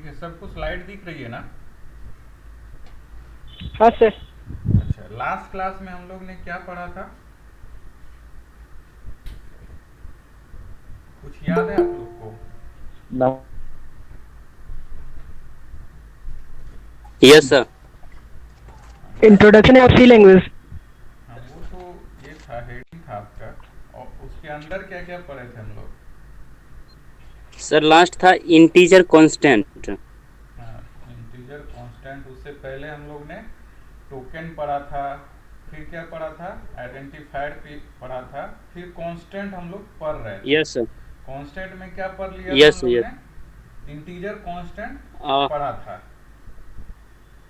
ठीक है, सबको स्लाइड दिख रही है ना? हाँ सर। अच्छा, लास्ट क्लास में हम लोग ने क्या पढ़ा था? कुछ याद है आप लोग को? Yes sir. याद है? Introduction of C language. हाँ, वो तो ये था, हेडिंग था आपका। और उसके अंदर क्या क्या पढ़े थे हम लोग? सर लास्ट था इंटीजर कांस्टेंट। हाँ, इंटीजर कांस्टेंट। उससे पहले हम लोग ने टोकन पढ़ा था। फिर क्या पढ़ा था? आइडेंटिफायर पढ़ा था। फिर कांस्टेंट हम लोग पढ़ रहे थे। Yes sir. कांस्टेंट में क्या पढ़ लिया था हम यस लोग यस। ने? इंटीजर कांस्टेंट आ पढ़ा था,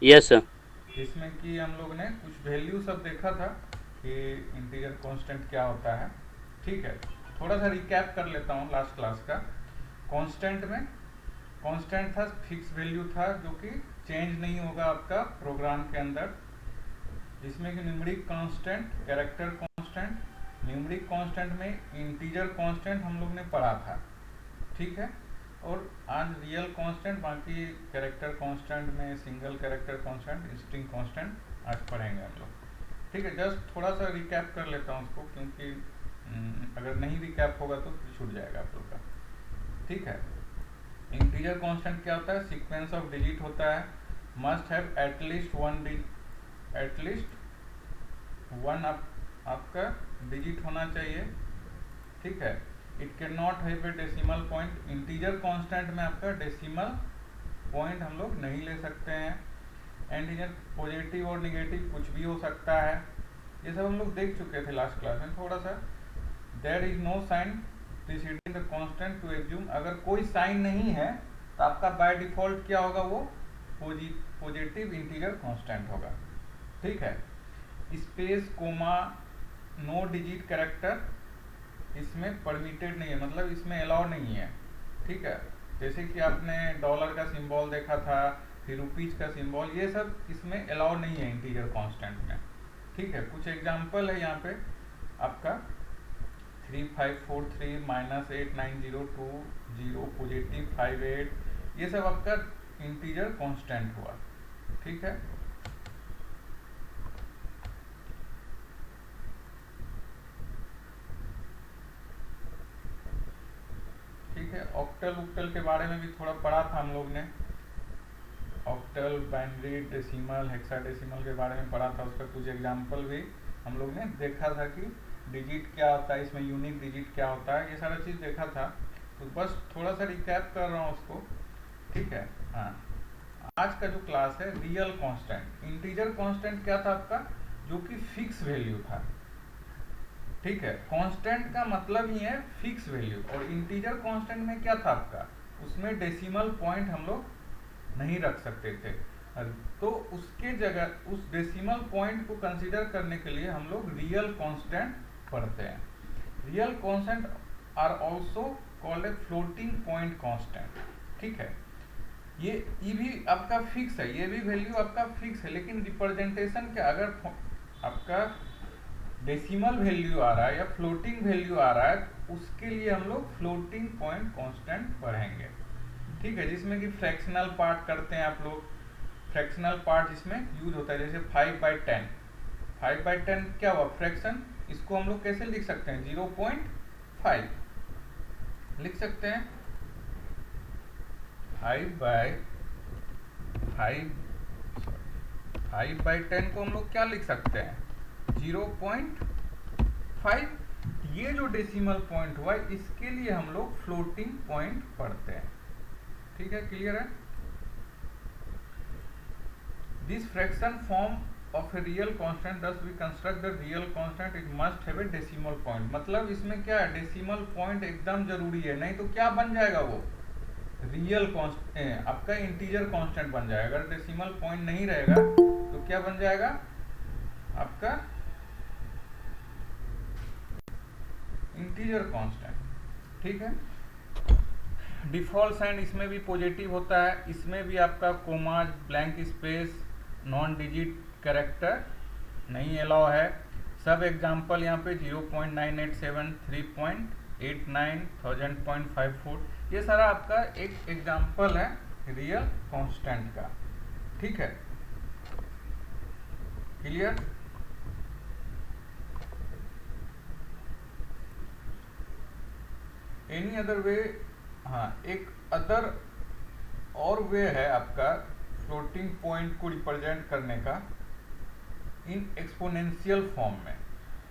यस सर। जिसमें कि हम लोग ने कुछ वैल्यू सब देखा था कि इंटीजर कांस्टेंट क्या होता है। ठीक है, थोड़ा सा रिकैप कर लेता हूँ लास्ट क्लास का। कांस्टेंट में कांस्टेंट था, फिक्स वैल्यू था जो कि चेंज नहीं होगा आपका प्रोग्राम के अंदर, जिसमें कि numeric constant, character constant. Numeric constant में इंटीजर कांस्टेंट हम लोग ने पढ़ा था। ठीक है, और आज रियल कांस्टेंट, बाकी कैरेक्टर कांस्टेंट में single character constant, string constant आज पढ़ेंगे हम लोग। ठीक है, जस्ट थोड़ा सा रिकैप कर लेता हूँ उसको, क्योंकि अगर नहीं रिकैप होगा तो फिर छूट जाएगा आप लोग का। ठीक है, इंटीजर कांस्टेंट क्या होता है? सीक्वेंस ऑफ डिजिट होता है। मस्ट हैव एटलीस्ट वन आपका डिजिट होना चाहिए। ठीक है, it can not have a decimal point. Integer constant में आपका डेसिमल पॉइंट हम लोग नहीं ले सकते हैं। इंटीजर पॉजिटिव और निगेटिव कुछ भी हो सकता है। ये सब हम लोग देख चुके थे लास्ट क्लास में थोड़ा सा। There is no sign preceding the constant to assume. अगर कोई साइन नहीं है तो आपका बाय डिफॉल्ट क्या होगा? वो पॉजिटिव इंटीजर कांस्टेंट होगा। ठीक है, space, comma, no digit character इसमें परमिटेड नहीं है, मतलब इसमें अलाउ नहीं है। ठीक है, जैसे कि आपने डॉलर का सिंबल देखा था, फिर रुपीज का सिंबल, ये सब इसमें अलाउ नहीं है इंटीजर कांस्टेंट में। ठीक है, कुछ एग्जांपल है यहाँ पे आपका 3543 -8902 +58, ये सब आपका इंटीजर कांस्टेंट हुआ। ठीक है, ठीक है। ऑक्टल उक्टल के बारे में भी थोड़ा पढ़ा था हम लोग ने। ऑक्टल, बाइनरी, डेसिमल, हेक्साडेसिमल के बारे में पढ़ा था। उसका कुछ एग्जांपल भी हम लोग ने देखा था कि डिजिट क्या होता है, इसमें यूनिक डिजिट क्या होता है, ये सारा चीज़ देखा था। तो बस थोड़ा सा रिकैप कर रहा हूँ उसको। ठीक है, हाँ। आज का जो क्लास है रियल कांस्टेंट। इंटीजर कांस्टेंट क्या था आपका? जो कि फिक्स वैल्यू था। ठीक है, कांस्टेंट का मतलब ही है फिक्स वैल्यू। और इंटीजर कांस्टेंट में क्या था आपका? उसमें डेसिमल पॉइंट हम लोग नहीं रख सकते थे। तो उसके जगह उस डेसिमल पॉइंट को कंसीडर करने के लिए हम लोग रियल कांस्टेंट पढ़ते हैं। Real constant are also called a floating point constant. ठीक है, ये भी आपका फिक्स है, ये भी वैल्यू आपका फिक्स है, लेकिन रिप्रेजेंटेशन के अगर आपका डेसिमल वैल्यू आ रहा है या फ्लोटिंग वैल्यू आ रहा है, उसके लिए हम लोग फ्लोटिंग पॉइंट कांस्टेंट पढ़ेंगे। ठीक है, जिसमें कि फ्रैक्शनल पार्ट करते हैं आप लोग। फ्रैक्शनल पार्ट जिसमें यूज होता है, जैसे 5/10। 5/10 क्या हुआ? फ्रैक्शन। इसको हम लोग कैसे लिख सकते हैं? 0.5 लिख सकते हैं। 5/10 को हम लोग क्या लिख सकते हैं? 0.5। ये जो डेसिमल पॉइंट हुआ, इसके लिए हम लोग फ्लोटिंग पॉइंट पढ़ते हैं। ठीक है, क्लियर है? This fraction form of a real constant, thus we construct the real constant, it must have a decimal point। मतलब इसमें क्या है? डेसिमल पॉइंट एकदम जरूरी है, नहीं तो क्या बन जाएगा वो? रियल कांस्टेंट, आपका इंटीजर कांस्टेंट बन जाएगा। अगर डेसिमल पॉइंट नहीं रहेगा तो क्या बन जाएगा? आपका इंटीजर कांस्टेंट। ठीक है, डिफॉल्ट साइन इसमें भी पॉजिटिव होता है। इसमें भी आपका comma, blank space, non digit character नहीं अलाउ है। सब एग्जांपल यहाँ पे 0.987, 3.89, 1000.54, ये सारा आपका एक एग्जांपल है रियल कांस्टेंट का। ठीक है, क्लियर? एनी अदर वे, हाँ एक अदर और वे है आपका फ्लोटिंग पॉइंट को रिप्रेजेंट करने का इन एक्सपोनेंशियल फॉर्म में।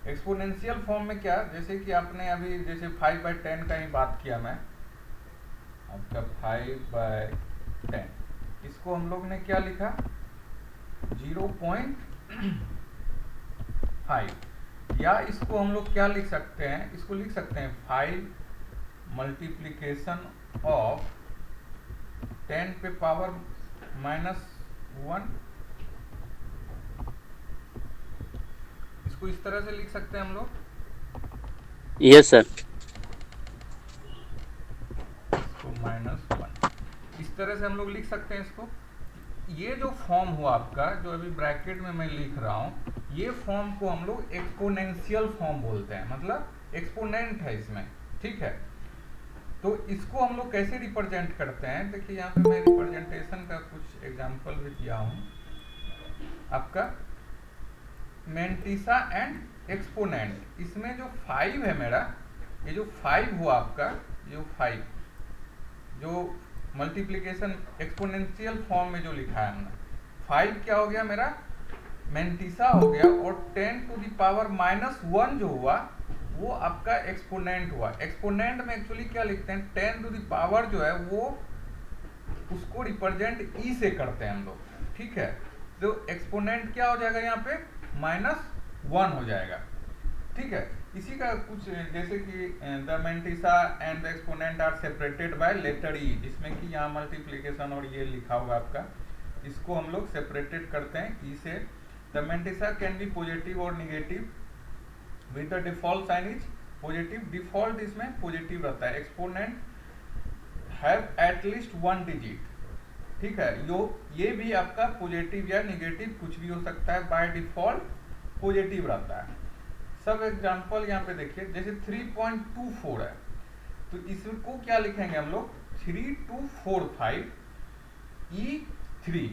एक्सपोनेंशियल फॉर्म में क्या, जैसे कि आपने अभी जैसे 5/10 का ही बात किया मैं, आपका 5/10, इसको हम लोग ने क्या लिखा 0.5, या इसको हम लोग क्या लिख सकते हैं, इसको लिख सकते हैं 5 मल्टीप्लीकेशन ऑफ 10 पे पावर -1, इसको इस तरह से लिख सकते हैं हम लोग। Yes sir. इसको -1 इस तरह से हम लोग लिख सकते हैं इसको। ये जो फॉर्म हुआ आपका, जो अभी ब्रैकेट में मैं लिख रहा हूँ, ये फॉर्म को हम लोग एक्सपोनेंशियल फॉर्म बोलते हैं, मतलब एक्सपोनेंट है इसमें। ठीक है, तो इसको हम लोग कैसे रिप्रेजेंट करते हैं, देखिए यहाँ पे मैं रिप्रेजेंटेशन का कुछ एग्जांपल भी दिया हूँ आपका। मेंटिसा एंड एक्सपोनेंट, इसमें जो 5 है मेरा, ये जो 5 हुआ आपका, जो 5 जो मल्टीप्लिकेशन एक्सपोनेंशियल फॉर्म में जो लिखा है हमने, 5 क्या हो गया मेरा मेंटिसा हो गया, और 10 टू द पावर -1 जो हुआ वो आपका एक्सपोनेंट हुआ। एक्सपोनेंट में एक्चुअली क्या लिखते हैं, 10 टू द पावर जो है वो उसको रिप्रेजेंट ई से करते हैं हम लोग। ठीक है, तो एक्सपोनेंट क्या हो जाएगा यहाँ पे -1 हो जाएगा। ठीक है, इसी का कुछ जैसे कि the mantissa and the exponent are separated by letter E, जिसमें कि यहाँ मल्टीप्लिकेशन और ये लिखा होगा आपका, इसको हम लोग सेपरेटेड करते हैं ई से। The mantissa can be positive और negative with the default sign is positive, default इसमें पॉजिटिव रहता है। Exponent have at least 1 digit. ठीक है, ये भी आपका पॉजिटिव या नेगेटिव कुछ भी हो सकता है, बाय डिफॉल्ट पॉजिटिव रहता है। सब एग्जांपल यहाँ पे देखिए, जैसे 3.24 है, तो इसको क्या लिखेंगे हम लोग 3245 E3,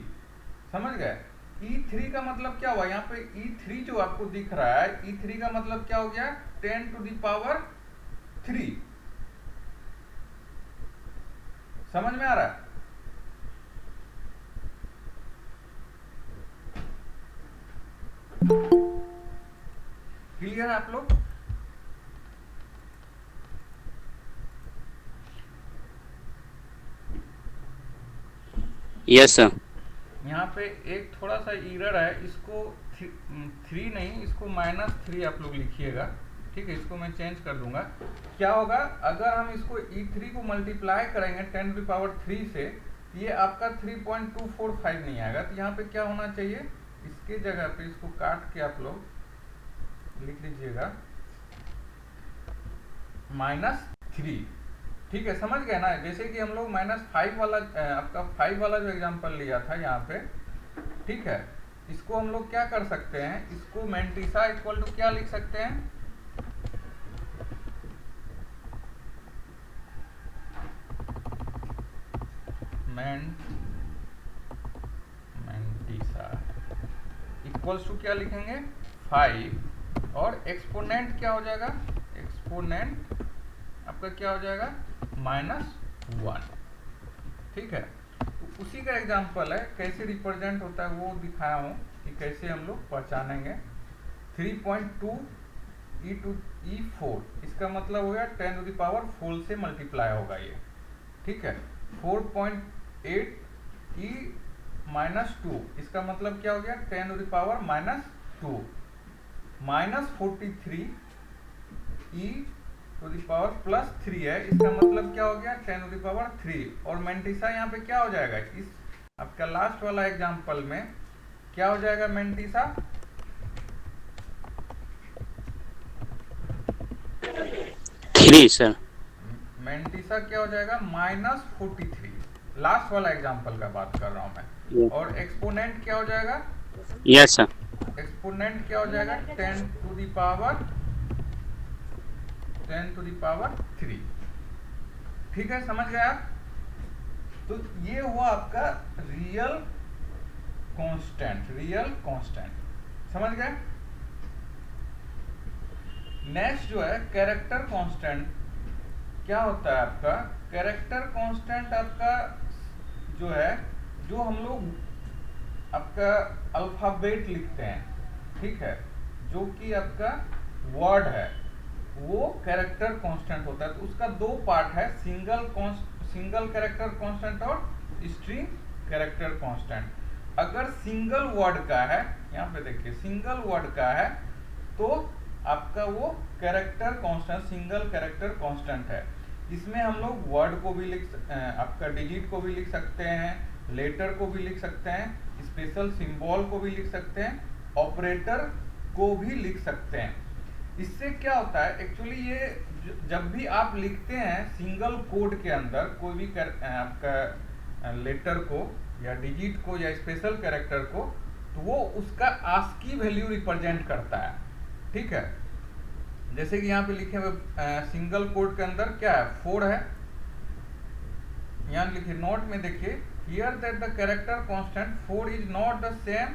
समझ गए? E3 का मतलब क्या हुआ, यहाँ पे E3 जो आपको दिख रहा है, E3 का मतलब क्या हो गया 10 टू द पावर 3। समझ में आ रहा है? क्लियर है आप लोग? Yes sir. यहाँ पे एक थोड़ा सा एरर है, इसको 3 नहीं, इसको -3 आप लोग लिखिएगा। ठीक है, इसको मैं चेंज कर दूंगा। क्या होगा अगर हम इसको E3 को मल्टीप्लाई करेंगे 10 टू द पावर 3 से, ये आपका 3.245 नहीं आएगा। तो यहाँ पे क्या होना चाहिए, इसके जगह पे इसको काट के आप लोग लिख लीजिएगा -3। ठीक है, समझ गए ना? जैसे कि हम लोग -5 वाला आपका 5 वाला जो एग्जांपल लिया था यहाँ पे, ठीक है, इसको हम लोग क्या कर सकते हैं, इसको मेंटिसा इक्वल टू क्या लिख सकते हैं, मेंटिसा इक्वल्स टू क्या लिखेंगे 5, और एक्सपोनेंट क्या हो जाएगा, एक्सपोनेंट आपका क्या हो जाएगा -1। ठीक है, तो उसी का एग्जांपल है, कैसे रिप्रेजेंट होता है वो दिखाया हूँ कि कैसे हम लोग पहचानेंगे। 3.2 E4, इसका मतलब हो गया 10 टू द पावर 4 से मल्टीप्लाई होगा ये। ठीक है, 4.8 E-2, इसका मतलब क्या हो गया 10 to the power -2, -43 E to the power +3 है, इसका मतलब क्या हो गया 10 टू द पावर 3। और मेंटिसा यहाँ पे क्या हो जाएगा, इस आपका लास्ट वाला एग्जांपल में क्या हो जाएगा मेंटिसा 3 सर। मेंटिसा क्या हो जाएगा -43, लास्ट वाला एग्जांपल का बात कर रहा हूं मैं। और एक्सपोनेंट क्या हो जाएगा, यस सर। एक्सपोनेंट क्या हो जाएगा 10 टू द पावर 3। ठीक है, समझ गए आप? तो ये हुआ आपका रियल कांस्टेंट, समझ गए। नेक्स्ट जो है कैरेक्टर कांस्टेंट, क्या होता है आपका कैरेक्टर कांस्टेंट? आपका जो है, जो हम लोग आपका अल्फाबेट लिखते हैं, ठीक है, जो कि आपका वर्ड है, वो कैरेक्टर कांस्टेंट होता है। तो उसका दो पार्ट है, सिंगल कैरेक्टर कांस्टेंट और स्ट्रिंग कैरेक्टर कांस्टेंट। अगर सिंगल वर्ड का है, यहाँ पे देखिए सिंगल वर्ड का है, तो आपका वो character constant single character constant है। इसमें हम लोग वर्ड को भी आपका डिजिट को भी लिख सकते हैं, लेटर को भी लिख सकते हैं, स्पेशल सिंबल को भी लिख सकते हैं, ऑपरेटर को भी लिख सकते हैं। इससे क्या होता है एक्चुअली, ये जब भी आप लिखते हैं सिंगल कोड के अंदर कोई भी आपका लेटर को या डिजिट को या स्पेशल कैरेक्टर को, तो वो उसका आस्की वैल्यू रिप्रेजेंट करता है, ठीक है। जैसे कि यहाँ पे लिखे हुए सिंगल कोड के अंदर क्या है, 4 है। यहाँ लिखिए नोट में, देखिए here that the character constant 4 is not the same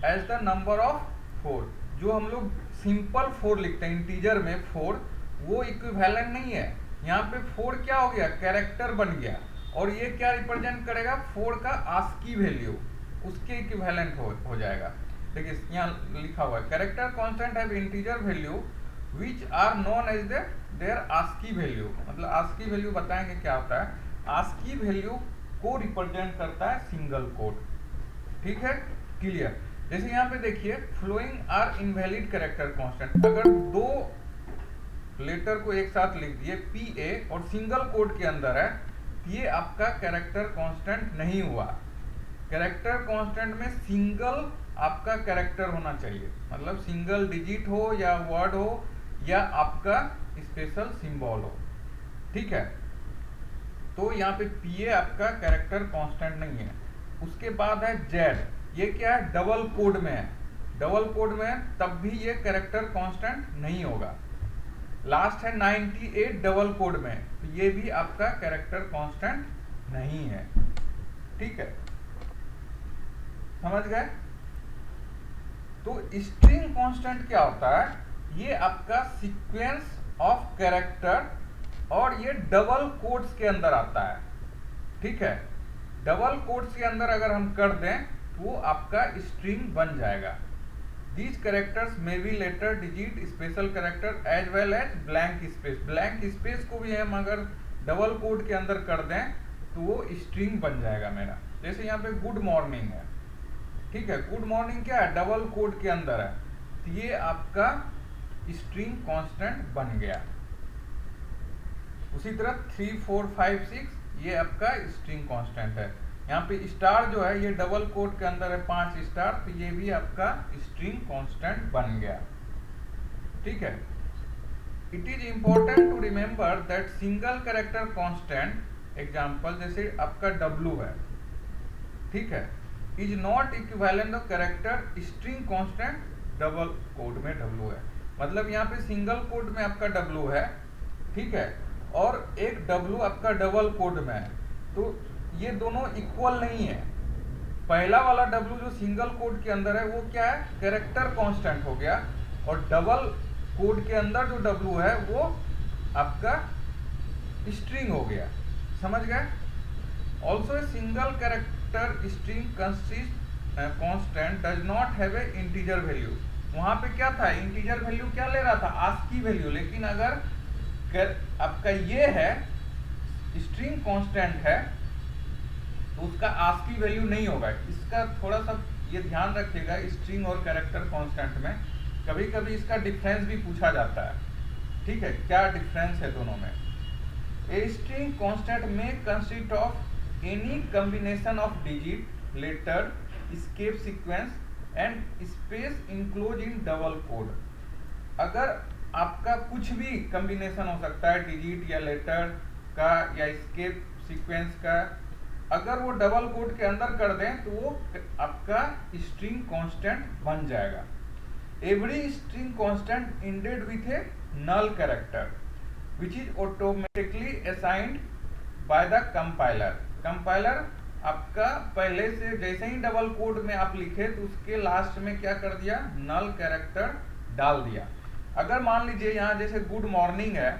as the number of 4। जो हम लोग सिंपल 4 लिखते हैं इंटीजर में 4, वो इक्विवेलेंट नहीं है। यहाँ पे 4 क्या हो गया, कैरेक्टर बन गया, और ये क्या रिप्रेजेंट करेगा, 4 का आस्की वैल्यू, उसके इक्विवेलेंट हो जाएगा। देखिए यहाँ लिखा हुआ है character constant have integer value which are known as their ASCII value. मतलब आस्की वैल्यू बताएंगे क्या होता है। आस्की वैल्यू को रिप्रेजेंट करता है सिंगल कोड, ठीक है, क्लियर। जैसे यहाँ पे देखिए following are invalid character constant, अगर दो लेटर को एक साथ लिख दिए PA और सिंगल कोड के अंदर है, ये आपका कैरेक्टर कांस्टेंट नहीं हुआ। कैरेक्टर कांस्टेंट में सिंगल आपका कैरेक्टर होना चाहिए, मतलब सिंगल डिजिट हो या वर्ड हो या आपका स्पेशल सिंबल हो, ठीक है। तो यहाँ पे PA आपका कैरेक्टर कांस्टेंट नहीं है। उसके बाद है Z, ये क्या है, डबल कोड में है, डबल कोड में है, तब भी ये कैरेक्टर कांस्टेंट नहीं होगा। लास्ट है 98 डबल कोड में, तो ये भी आपका कैरेक्टर कांस्टेंट नहीं है, ठीक है, समझ गए। तो स्ट्रिंग कांस्टेंट क्या होता है, ये आपका सीक्वेंस ऑफ कैरेक्टर, और ये डबल कोड्स के अंदर आता है, ठीक है। डबल कोड्स के अंदर अगर हम कर दें तो वो आपका स्ट्रिंग बन जाएगा। These characters may be letter, digit, special character as well as blank space. Blank space को भी हम अगर डबल कोड के अंदर कर दें तो वो स्ट्रिंग बन जाएगा मेरा। जैसे यहाँ पे गुड मॉर्निंग है, ठीक है, गुड मॉर्निंग क्या है, डबल कोड के अंदर है, तो ये आपका स्ट्रिंग कांस्टेंट बन गया। उसी तरह 3 4 5 6 ये आपका स्ट्रिंग कांस्टेंट है। यहाँ पे स्टार जो है ये डबल कोड के अंदर है 5 स्टार, तो ये भी आपका स्ट्रिंग कांस्टेंट बन गया, ठीक है। It is important to remember that single character constant, example जैसे आपका W है, ठीक है, is not equivalent of character string constant double quote में W है। मतलब यहाँ पे सिंगल कोड में आपका W है, ठीक है, और एक W आपका डबल कोड में है, तो ये दोनों इक्वल नहीं है। पहला वाला W जो सिंगल कोड के अंदर है वो क्या है, कैरेक्टर कांस्टेंट हो गया, और डबल कोड के अंदर जो W है वो आपका स्ट्रिंग हो गया, समझ गए। Also a single character string constant does not have a integer value. वहां पे क्या था, इंटीजर वैल्यू क्या ले रहा था, आस्की वैल्यू, लेकिन अगर आपका ये है स्ट्रिंग कांस्टेंट है तो उसका आस्की वैल्यू नहीं होगा। इसका थोड़ा सा ये ध्यान रखिएगा, स्ट्रिंग और कैरेक्टर कांस्टेंट में कभी कभी इसका डिफरेंस भी पूछा जाता है, ठीक है, क्या डिफरेंस है दोनों में। A string constant may consist of any combination of digit, letter, escape sequence and space enclose in double quote. अगर आपका कुछ भी कॉम्बिनेशन हो सकता है डिजिट या लेटर का या एस्केप सीक्वेंस का, अगर वो डबल कोड के अंदर कर दें तो वो आपका स्ट्रिंग कांस्टेंट बन जाएगा। Every string constant ended with a null character which is automatically assigned by the compiler. Compiler आपका पहले से जैसे ही डबल कोड में आप लिखे तो उसके लास्ट में क्या कर दिया, नल कैरेक्टर डाल दिया। अगर मान लीजिए यहाँ जैसे गुड मॉर्निंग है